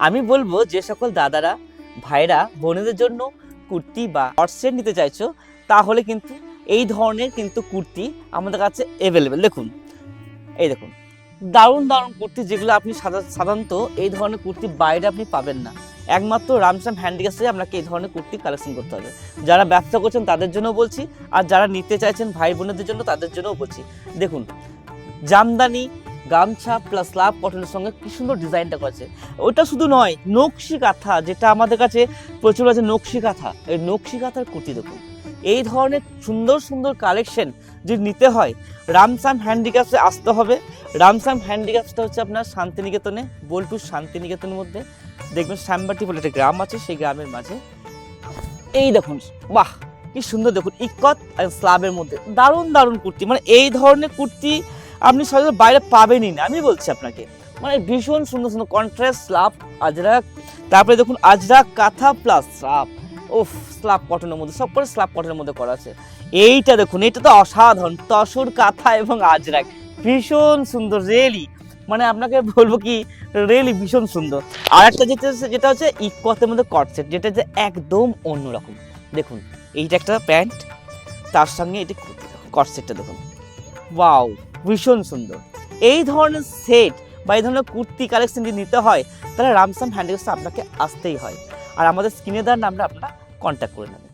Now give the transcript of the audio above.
আমি বলবো যে সকল দাদারা ভাইরা বোনেদের জন্য কুর্তি বা শর্ট সেট নিতে চাইছো, তাহলে কিন্তু এই ধরনের কিন্তু কুর্তি আমাদের কাছে অ্যাভেলেবেল। দেখুন, এই দেখুন দারুণ দারুণ কুর্তি, যেগুলো আপনি সাধারণত এই ধরনের কুর্তি বাইরে আপনি পাবেন না। একমাত্র রামশ্যাম হ্যান্ডিক্রাফটসে আপনাকে এই ধরনের কুর্তি কালেকশন করতে হবে। যারা ব্যবসা করছেন তাদের জন্য বলছি, আর যারা নিতে চাইছেন ভাই বোনেদের জন্য তাদের জন্যও বলছি। দেখুন, জামদানি গামছা প্লাস লাভ কটনের সঙ্গে কি সুন্দর ডিজাইনটা করেছে। ওটা শুধু নয়, নকশি কাঁথা, যেটা আমাদের কাছে প্রচুর আছে নকশি কাঁথা। এই নকশি কাঁথার কুর্তি দেখুন, এই ধরনের সুন্দর সুন্দর কালেকশন যদি নিতে হয় রামশ্যাম হ্যান্ডিক্রাফটসে আসতে হবে। রামশ্যাম হ্যান্ডিক্রাফটসটা হচ্ছে আপনার শান্তিনিকেতনে, বোলপুর শান্তিনিকেতনের মধ্যে দেখবেন শ্যামবাটি বলে একটা গ্রাম আছে, সেই গ্রামের মাঝে। এই দেখুন, বাহ কি সুন্দর, দেখুন ইকত আর স্লাবের মধ্যে দারুণ দারুণ কুর্তি। মানে এই ধরনের কুর্তি আপনি সহজে বাইরে পাবেনই না, আমি বলছি আপনাকে। মানে ভীষণ সুন্দর সুন্দর কন্ট্রাস্ট স্লাব আজরাক, তারপরে দেখুন আজরাক কাঁথা প্লাস স্লাব, ওফ স্লাব কটনের মধ্যে, সব করে স্লাব কটনের মধ্যে করা আছে। এইটা দেখুন, এটা তো অসাধারণ, তসর কাঁথা এবং আজরাক, ভীষণ সুন্দর রিয়েলি। মানে আপনাকে বলবো কি, রিয়েলি ভীষণ সুন্দর। আর একটা যেটা হচ্ছে ইকতের মধ্যে কট সেট, যেটা যে একদম অন্যরকম। দেখুন এইটা একটা প্যান্ট, তার সঙ্গে এটি কট সেটটা দেখুন, ওয়াও ভীষণ সুন্দর। এই ধরনের সেট বা এই ধরনের কুর্তি কালেকশন যদি নিতে হয়, তাহলে রামশ্যাম হ্যান্ডিক্রাফটসে আপনাকে আসতেই হয়। আর আমাদের স্ক্রিনে দেওয়ার নাম্বার আপনারা কন্ট্যাক্ট করে নেবেন।